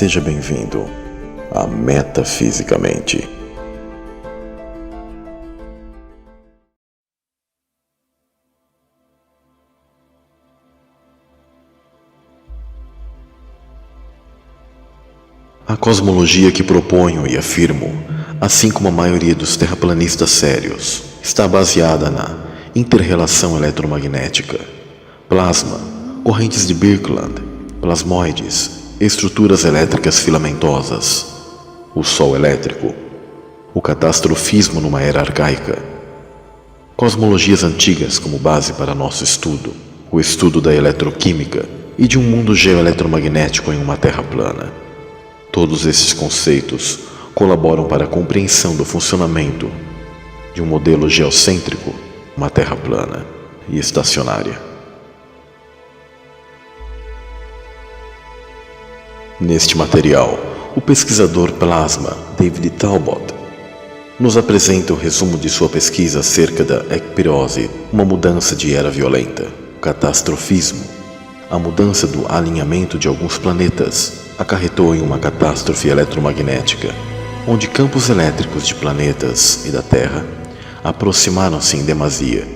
Seja bem-vindo a Metafisicamente. A cosmologia que proponho e afirmo, assim como a maioria dos terraplanistas sérios, está baseada na inter-relação eletromagnética, plasma, correntes de Birkeland, plasmoides, estruturas elétricas filamentosas, o sol elétrico, o catastrofismo numa era arcaica, cosmologias antigas como base para nosso estudo, o estudo da eletroquímica e de um mundo geoeletromagnético em uma terra plana. Todos esses conceitos colaboram para a compreensão do funcionamento de um modelo geocêntrico, uma terra plana e estacionária. Neste material, o pesquisador plasma David Talbot nos apresenta o resumo de sua pesquisa acerca da ecpirose, uma mudança de era violenta, o catastrofismo, a mudança do alinhamento de alguns planetas acarretou em uma catástrofe eletromagnética, onde campos elétricos de planetas e da Terra aproximaram-se em demasia,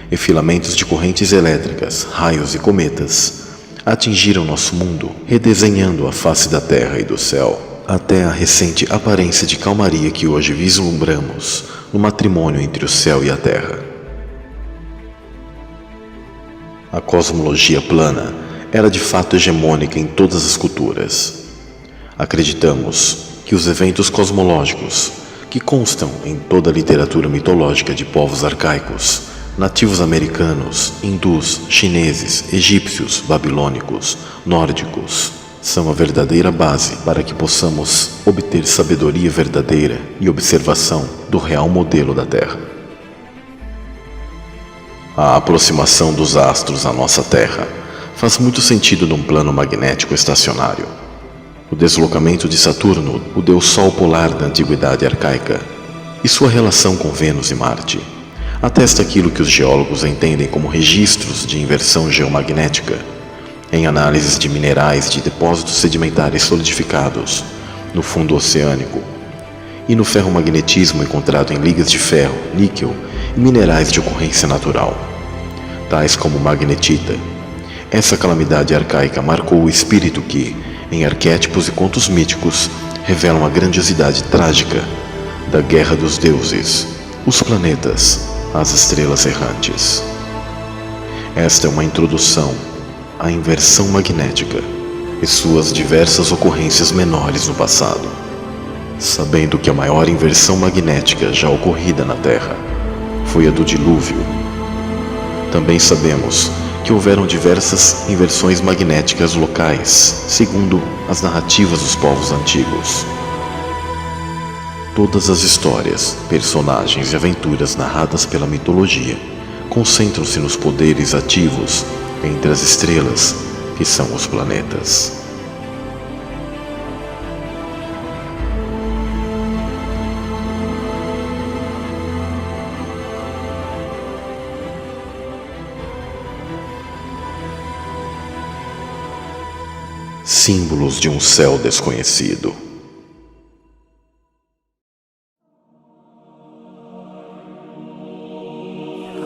e filamentos de correntes elétricas, raios e cometas atingiram nosso mundo, redesenhando a face da Terra e do céu, até a recente aparência de calmaria que hoje vislumbramos no matrimônio entre o céu e a Terra. A cosmologia plana era de fato hegemônica em todas as culturas. Acreditamos que os eventos cosmológicos, que constam em toda a literatura mitológica de povos arcaicos, nativos americanos, hindus, chineses, egípcios, babilônicos, nórdicos, são a verdadeira base para que possamos obter sabedoria verdadeira e observação do real modelo da Terra. A aproximação dos astros à nossa Terra faz muito sentido num plano magnético estacionário. O deslocamento de Saturno, o deus Sol polar da antiguidade arcaica, e sua relação com Vênus e Marte, atesta aquilo que os geólogos entendem como registros de inversão geomagnética, em análises de minerais de depósitos sedimentares solidificados no fundo oceânico, e no ferromagnetismo encontrado em ligas de ferro, níquel e minerais de ocorrência natural, tais como magnetita. Essa calamidade arcaica marcou o espírito que, em arquétipos e contos míticos, revelam a grandiosidade trágica da guerra dos deuses, os planetas, as estrelas errantes. Esta é uma introdução à inversão magnética e suas diversas ocorrências menores no passado, sabendo que a maior inversão magnética já ocorrida na Terra foi a do dilúvio. Também sabemos que houveram diversas inversões magnéticas locais, segundo as narrativas dos povos antigos. Todas as histórias, personagens e aventuras narradas pela mitologia concentram-se nos poderes ativos entre as estrelas, que são os planetas. Símbolos de um céu desconhecido.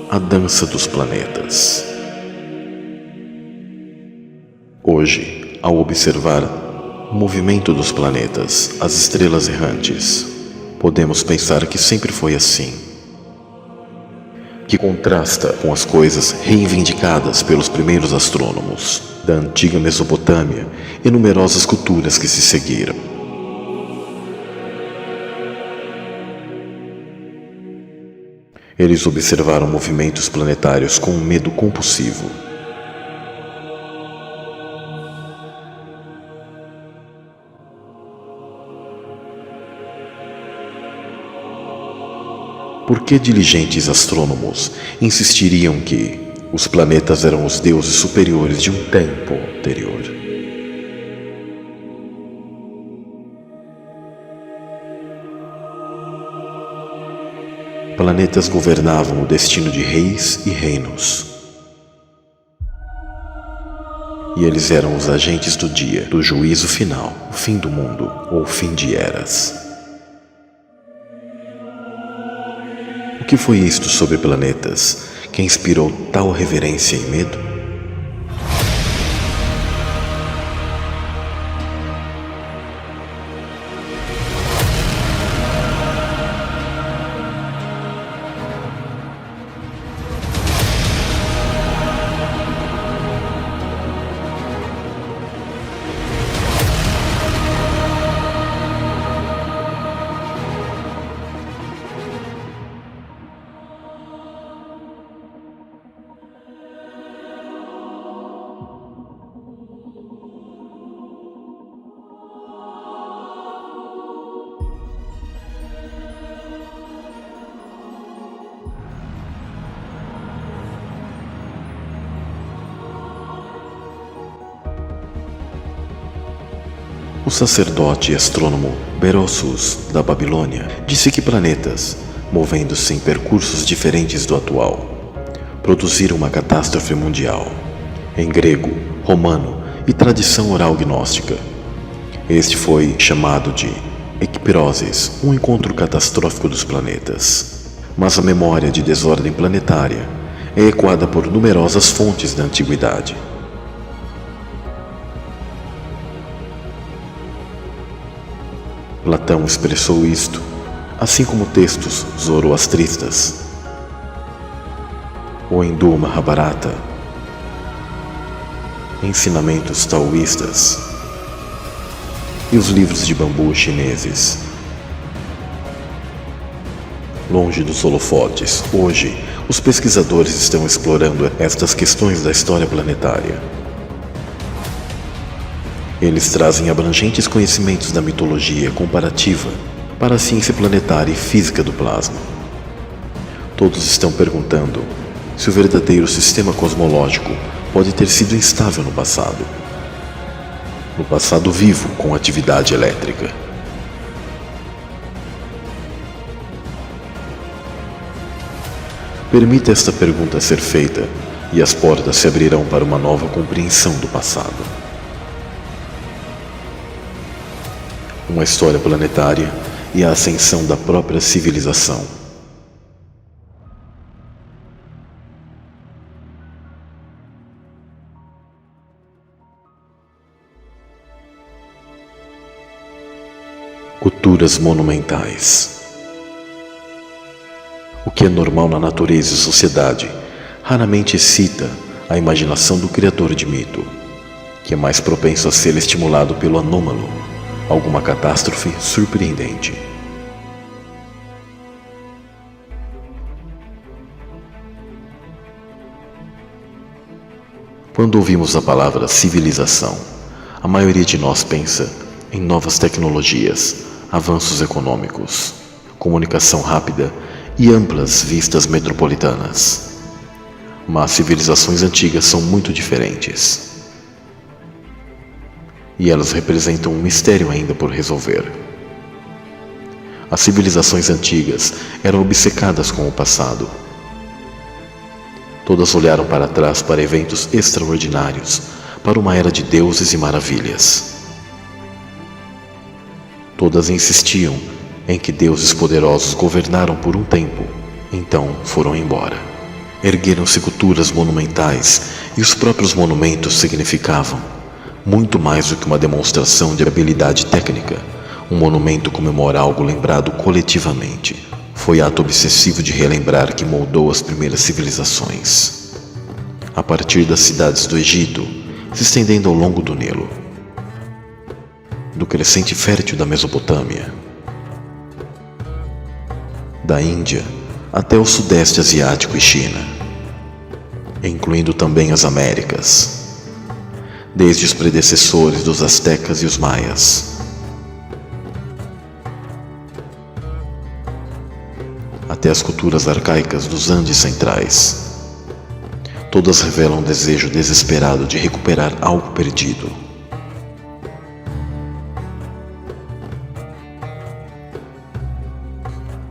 A dança dos planetas. Hoje, ao observar o movimento dos planetas, as estrelas errantes, podemos pensar que sempre foi assim, que contrasta com as coisas reivindicadas pelos primeiros astrônomos da antiga Mesopotâmia e numerosas culturas que se seguiram. Eles observaram movimentos planetários com um medo compulsivo. Por que diligentes astrônomos insistiriam que os planetas eram os deuses superiores de um tempo anterior? Planetas governavam o destino de reis e reinos. E eles eram os agentes do dia, do juízo final, o fim do mundo ou o fim de eras. O que foi isto sobre planetas que inspirou tal reverência e medo? O sacerdote e astrônomo Berossus, da Babilônia, disse que planetas, movendo-se em percursos diferentes do atual, produziram uma catástrofe mundial. Em grego, romano e tradição oral gnóstica, este foi chamado de ekpyrosis, um encontro catastrófico dos planetas. Mas a memória de desordem planetária é ecoada por numerosas fontes da antiguidade. Platão expressou isto, assim como textos zoroastristas, o Hindu Mahabharata, ensinamentos taoístas e os livros de bambu chineses. Longe dos holofotes, hoje, os pesquisadores estão explorando estas questões da história planetária. Eles trazem abrangentes conhecimentos da mitologia comparativa para a ciência planetária e física do plasma. Todos estão perguntando se o verdadeiro sistema cosmológico pode ter sido instável no passado vivo com atividade elétrica. Permita esta pergunta ser feita e as portas se abrirão para uma nova compreensão do passado. Uma história planetária e a ascensão da própria civilização. Culturas monumentais. O que é normal na natureza e sociedade raramente excita a imaginação do criador de mito, que é mais propenso a ser estimulado pelo anômalo, alguma catástrofe surpreendente. Quando ouvimos a palavra civilização, a maioria de nós pensa em novas tecnologias, avanços econômicos, comunicação rápida e amplas vistas metropolitanas. Mas civilizações antigas são muito diferentes. E elas representam um mistério ainda por resolver. As civilizações antigas eram obcecadas com o passado. Todas olharam para trás para eventos extraordinários, para uma era de deuses e maravilhas. Todas insistiam em que deuses poderosos governaram por um tempo, então foram embora. Ergueram-se culturas monumentais e os próprios monumentos significavam muito mais do que uma demonstração de habilidade técnica. Um monumento comemora algo lembrado coletivamente. Foi ato obsessivo de relembrar que moldou as primeiras civilizações. A partir das cidades do Egito, se estendendo ao longo do Nilo, do crescente fértil da Mesopotâmia, da Índia até o Sudeste Asiático e China, incluindo também as Américas, desde os predecessores dos Aztecas e os Maias, até as culturas arcaicas dos Andes centrais. Todas revelam um desejo desesperado de recuperar algo perdido.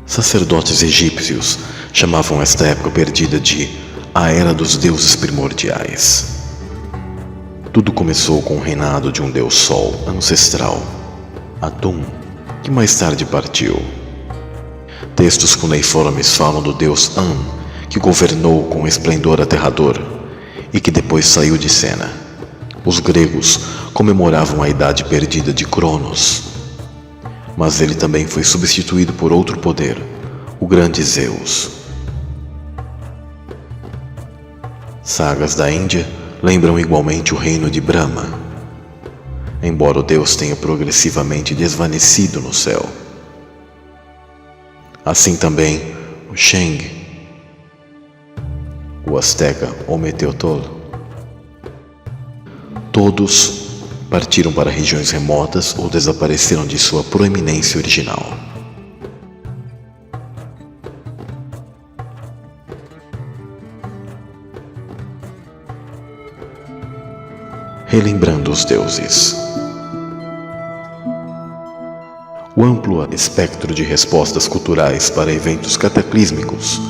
Sacerdotes egípcios chamavam esta época perdida de a Era dos Deuses Primordiais. Tudo começou com o reinado de um deus Sol ancestral, Atum, que mais tarde partiu. Textos cuneiformes falam do deus An, que governou com esplendor aterrador e que depois saiu de cena. Os gregos comemoravam a idade perdida de Cronos, mas ele também foi substituído por outro poder, o grande Zeus. Sagas da Índia lembram igualmente o reino de Brahma, embora o deus tenha progressivamente desvanecido no céu. Assim também o Sheng, o Azteca Ometeotl. Todos partiram para regiões remotas ou desapareceram de sua proeminência original. Relembrando os deuses. O amplo espectro de respostas culturais para eventos cataclísmicos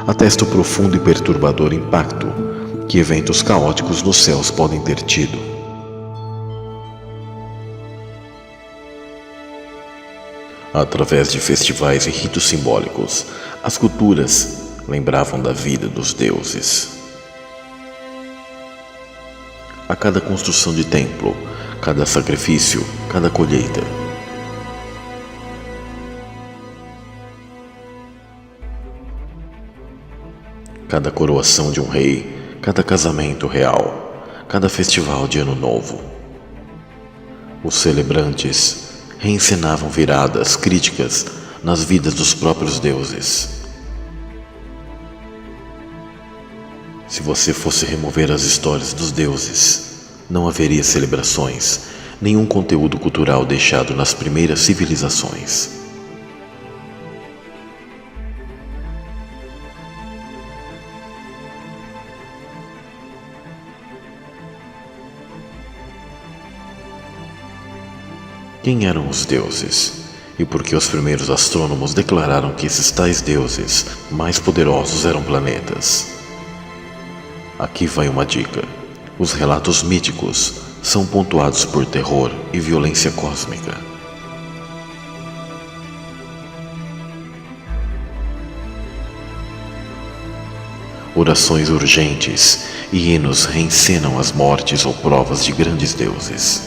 atesta o profundo e perturbador impacto que eventos caóticos nos céus podem ter tido. Através de festivais e ritos simbólicos, as culturas lembravam da vida dos deuses. A cada construção de templo, cada sacrifício, cada colheita, cada coroação de um rei, cada casamento real, cada festival de ano novo, os celebrantes reencenavam viradas críticas nas vidas dos próprios deuses. Se você fosse remover as histórias dos deuses, não haveria celebrações, nenhum conteúdo cultural deixado nas primeiras civilizações. Quem eram os deuses? E por que os primeiros astrônomos declararam que esses tais deuses mais poderosos eram planetas? Aqui vai uma dica. Os relatos míticos são pontuados por terror e violência cósmica. Orações urgentes e hinos reencenam as mortes ou provas de grandes deuses,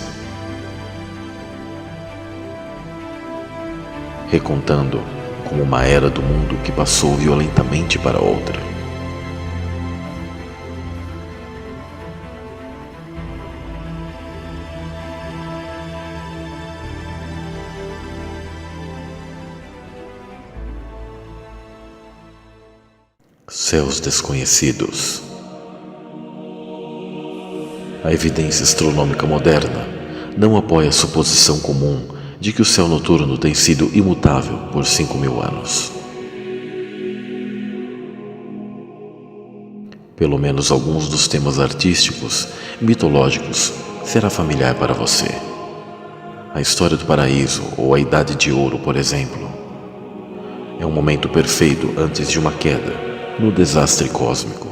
recontando como uma era do mundo que passou violentamente para outra. Céus desconhecidos. A evidência astronômica moderna não apoia a suposição comum de que o céu noturno tem sido imutável por 5.000 anos. Pelo menos alguns dos temas artísticos e mitológicos será familiar para você. A história do paraíso ou a Idade de Ouro, por exemplo, é um momento perfeito antes de uma queda no desastre cósmico.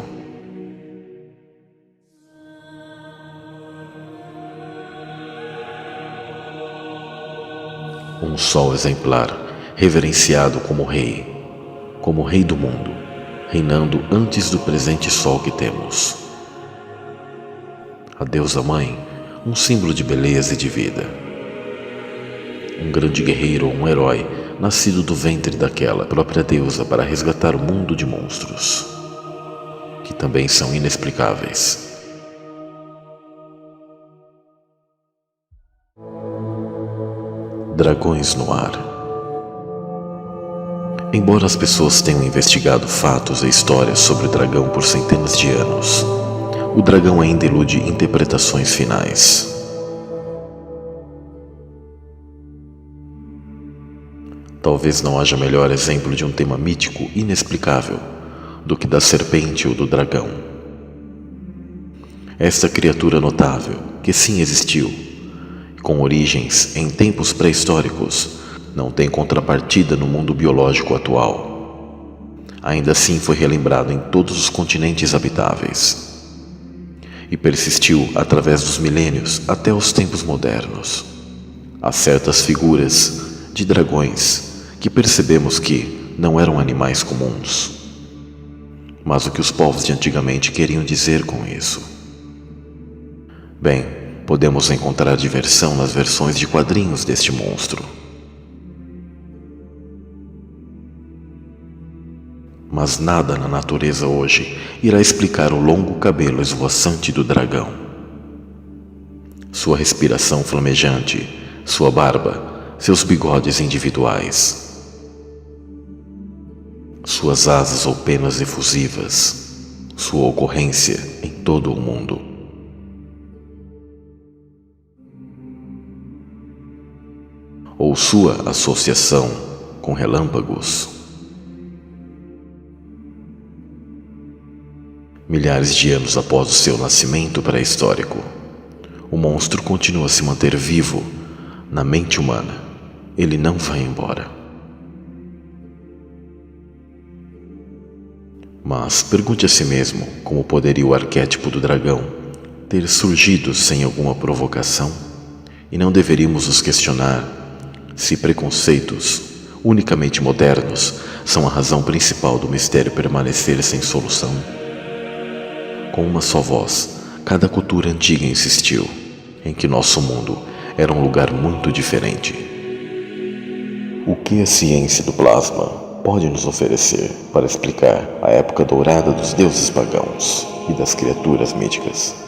Um sol exemplar, reverenciado como rei do mundo, reinando antes do presente sol que temos. A deusa mãe, um símbolo de beleza e de vida. Um grande guerreiro ou um herói, nascido do ventre daquela própria deusa para resgatar o mundo de monstros, que também são inexplicáveis. Dragões no ar. Embora as pessoas tenham investigado fatos e histórias sobre o dragão por centenas de anos, o dragão ainda ilude interpretações finais. Talvez não haja melhor exemplo de um tema mítico inexplicável do que da serpente ou do dragão. Esta criatura notável, que sim existiu, com origens em tempos pré-históricos, não tem contrapartida no mundo biológico atual. Ainda assim foi relembrado em todos os continentes habitáveis. e persistiu através dos milênios até os tempos modernos. Há certas figuras de dragões que percebemos que não eram animais comuns. Mas o que os povos de antigamente queriam dizer com isso? Bem, podemos encontrar diversão nas versões de quadrinhos deste monstro. Mas nada na natureza hoje irá explicar o longo cabelo esvoaçante do dragão. Sua respiração flamejante, sua barba, seus bigodes individuais, suas asas ou penas efusivas, sua ocorrência em todo o mundo. Ou sua associação com relâmpagos. Milhares de anos após o seu nascimento pré-histórico, o monstro continua a se manter vivo na mente humana. Ele não vai embora. Mas pergunte a si mesmo como poderia o arquétipo do dragão ter surgido sem alguma provocação? E não deveríamos nos questionar se preconceitos unicamente modernos são a razão principal do mistério permanecer sem solução? Com uma só voz, cada cultura antiga insistiu em que nosso mundo era um lugar muito diferente. O que a ciência do plasma pode nos oferecer para explicar a época dourada dos deuses pagãos e das criaturas míticas?